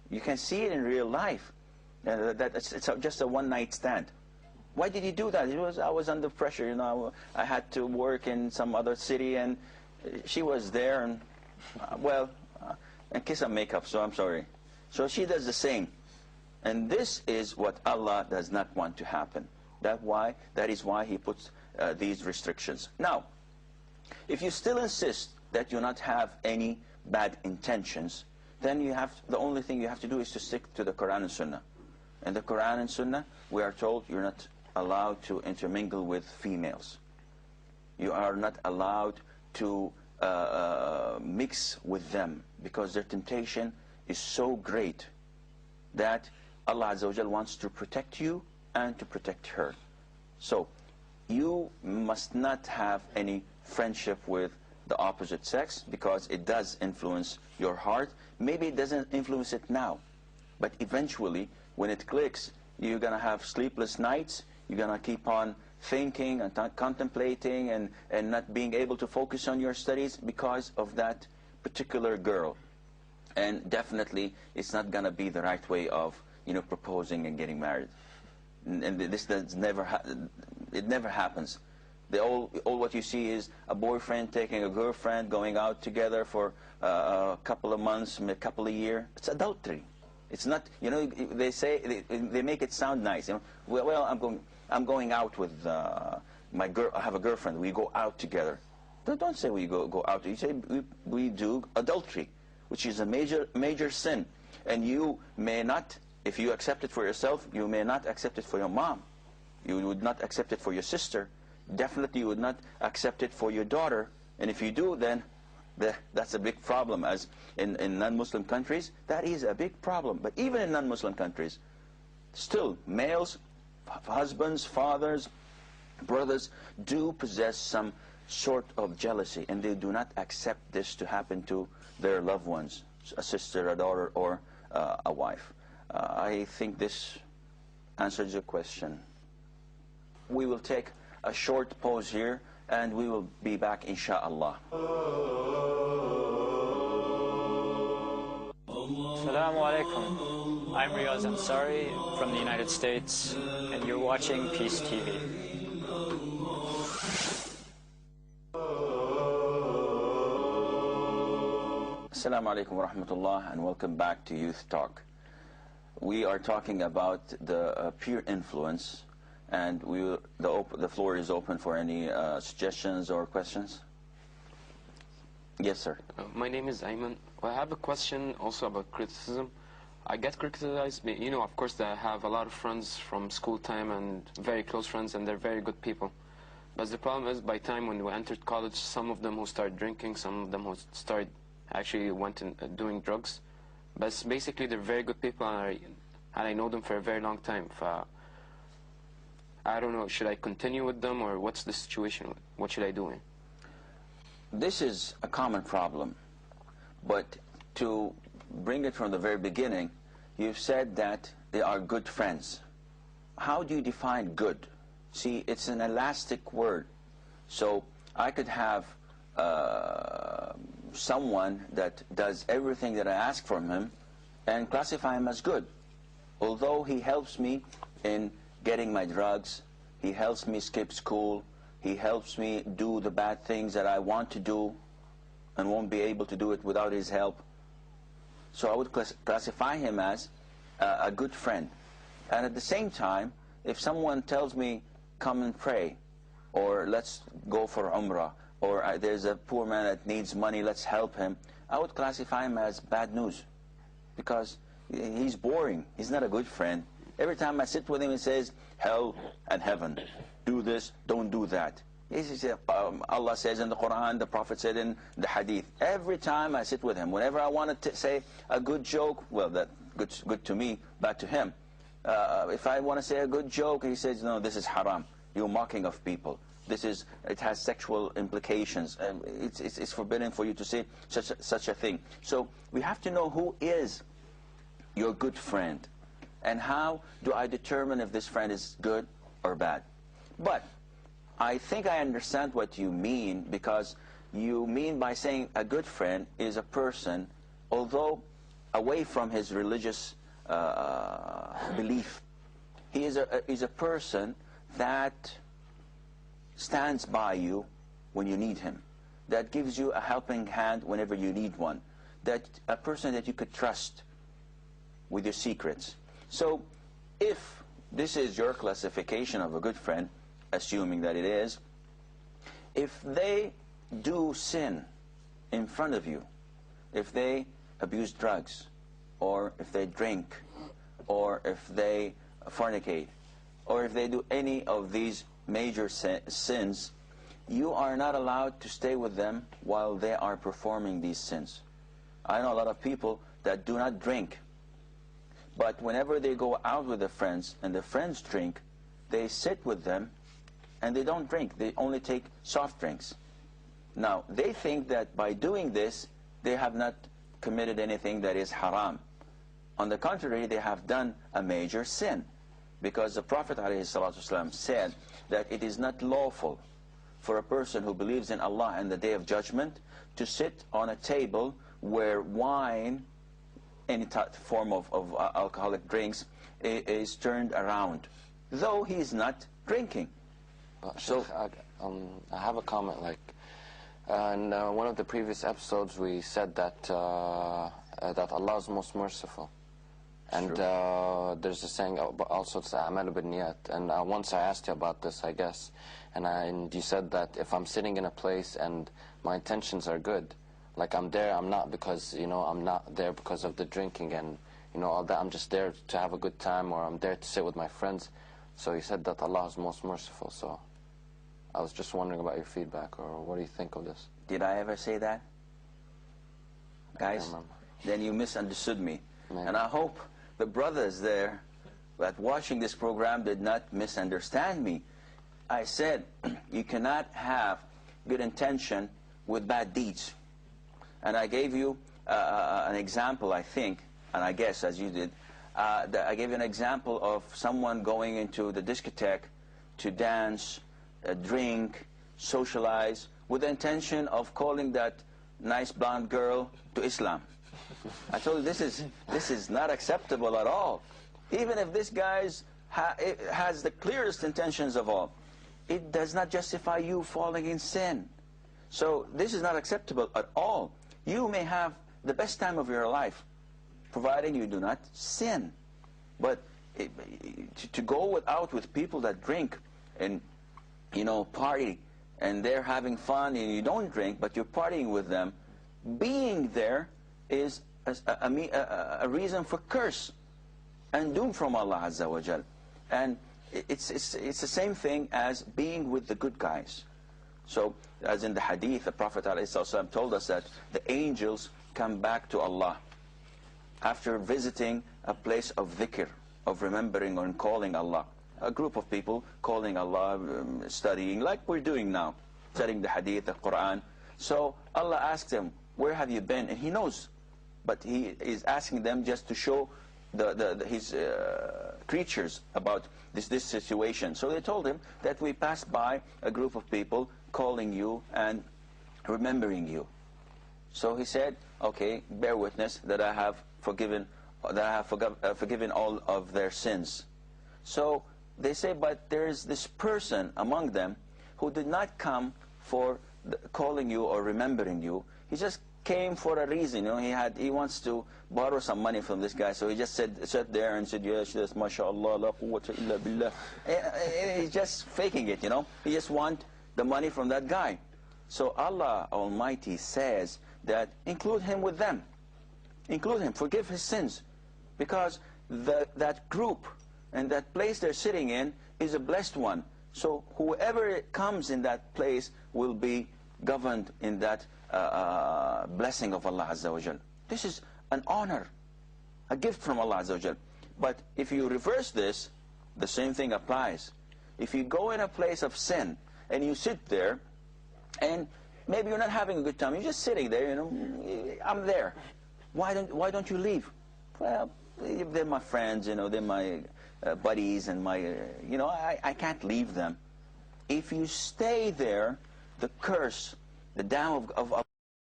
You can see it in real life. That it's just a one-night stand. Why did he do that? I was under pressure, you know. I had to work in some other city, and she was there, and and kiss and makeup. So I'm sorry. So she does the same, and this is what Allah does not want to happen. That is why He puts these restrictions. Now, if you still insist that you not have any bad intentions, then the only thing you have to do is to stick to the Qur'an and Sunnah. In the Qur'an and Sunnah, we are told you're not allowed to intermingle with females. You are not allowed to mix with them, because their temptation is so great that Allah Azza wa Jal wants to protect you and to protect her. So you must not have any friendship with the opposite sex, because it does influence your heart. Maybe it doesn't influence it now, but eventually when it clicks, you're going to have sleepless nights. You're going to keep on thinking and contemplating and not being able to focus on your studies because of that particular girl. And definitely it's not going to be the right way of, you know, proposing and getting married. And this does never it never happens. All what you see is a boyfriend taking a girlfriend, going out together for a couple of months, a couple of years. It's adultery. It's not, you know, they say, they make it sound nice. You know, well, I'm going out with my girl. I have a girlfriend. We go out together. Don't say we go out. You say we do adultery, which is a major sin. And you may not, if you accept it for yourself, you may not accept it for your mom. You would not accept it for your sister. Definitely you would not accept it for your daughter. And if you do, then that's a big problem. As in non-Muslim countries, that is a big problem. But even in non-Muslim countries, still males, husbands, fathers, brothers do possess some sort of jealousy, and they do not accept this to happen to their loved ones, a sister, a daughter, or a wife. I think this answers your question. We will take a short pause here, and we will be back, insha'Allah. Assalamu alaikum. I'm Riaz Ansari from the United States, and you're watching Peace TV. Assalamu alaikum wa rahmatullah, and welcome back to Youth Talk. We are talking about the peer influence, and the floor is open for any suggestions or questions. Yes, sir. My name is Ayman. I have a question also about criticism. I get criticized, you know, of course I have a lot of friends from school time and very close friends, and they're very good people. But the problem is, by time when we entered college, some of them who started drinking, some of them who actually went in doing drugs. But basically they're very good people, and I know them for a very long time. I don't know, should I continue with them, or what's the situation? What should I do? This is a common problem, but to bring it from the very beginning, you've said that they are good friends. How do you define good? See, it's an elastic word. So I could have someone that does everything that I ask from him and classify him as good, although he helps me in getting my drugs, he helps me skip school, he helps me do the bad things that I want to do and won't be able to do it without his help. So I would classify him as a good friend. And at the same time, if someone tells me, come and pray, or let's go for Umrah, or there's a poor man that needs money, let's help him, I would classify him as bad news, because he's boring. He's not a good friend. Every time I sit with him, he says, hell and heaven. Do this, don't do that. Allah says in the Qur'an, the Prophet said in the Hadith. Every time I sit with him, whenever I want to say a good joke, well, that's good to me, bad to him. If I want to say a good joke, he says, no, this is haram. You're mocking of people. It has sexual implications. It's forbidden for you to say such a thing. So we have to know who is your good friend, and how do I determine if this friend is good or bad. But I think I understand what you mean, because you mean by saying a good friend is a person, although away from his religious belief. He is a person that stands by you when you need him, that gives you a helping hand whenever you need one, that a person that you could trust with your secrets. So if this is your classification of a good friend, assuming that it is, if they do sin in front of you, if they abuse drugs, or if they drink, or if they fornicate, or if they do any of these major sins, you are not allowed to stay with them while they are performing these sins. I know a lot of people that do not drink, but whenever they go out with their friends and their friends drink, they sit with them and they don't drink. They only take soft drinks. Now, they think that by doing this, they have not committed anything that is haram. On the contrary, they have done a major sin, because the Prophet ﷺ said that it is not lawful for a person who believes in Allah and the Day of Judgment to sit on a table where wine, any form of alcoholic drinks, is turned around, though he is not drinking. So I have a comment. Like in one of the previous episodes, we said that that Allah is most merciful, and there's a saying also, it's a'mal bin-niyat. And once I asked you about this, I guess, and you said that if I'm sitting in a place and my intentions are good, like I'm there, I'm not because, I'm not there because of the drinking and, all that. I'm just there to have a good time, or I'm there to sit with my friends. So you said that Allah is most merciful. So I was just wondering about your feedback, or what do you think of this? Did I ever say that? Guys, then you misunderstood me. And I hope the brothers there that watching this program did not misunderstand me. I said you cannot have good intention with bad deeds. And I gave you an example, I think, and I guess as you did, I gave you an example of someone going into the discotheque to dance, drink, socialize, with the intention of calling that nice blonde girl to Islam. I told you this is not acceptable at all. Even if this guy has the clearest intentions of all, it does not justify you falling in sin. So this is not acceptable at all. You may have the best time of your life, providing you do not sin. But to go out with people that drink and party, and they're having fun and you don't drink, but you're partying with them, being there is a reason for curse and doom from Allah Azza wa Jal. And it's the same thing as being with the good guys. So as in the hadith, the Prophet ﷺ told us that the angels come back to Allah after visiting a place of dhikr, of remembering and calling Allah. A group of people calling Allah, studying, like we're doing now, studying the hadith, the Qur'an. So Allah asks them, where have you been? And He knows, but He is asking them just to show His creatures about this situation. So they told Him that we passed by a group of people calling you and remembering you. So He said, okay, bear witness that I have forgiven all of their sins. So they say, but there is this person among them who did not come for calling you or remembering you. He just came for a reason. He wants to borrow some money from this guy, so he just sat there and said, yes, mashallah, la quwwata illa billah. He's just faking it, He just wants the money from that guy. So Allah Almighty says that include him with them. Include him, forgive his sins. Because that group and that place they're sitting in is a blessed one. So whoever comes in that place will be governed in that blessing of Allah Azza wa Jal. This is an honor, a gift from Allah Azza wa Jal. But if you reverse this, the same thing applies. If you go in a place of sin and you sit there, and maybe you're not having a good time, you're just sitting there, I'm there. Why don't you leave? Well, they're my friends, they're my buddies, and I can't leave them. If you stay there, the curse, the down of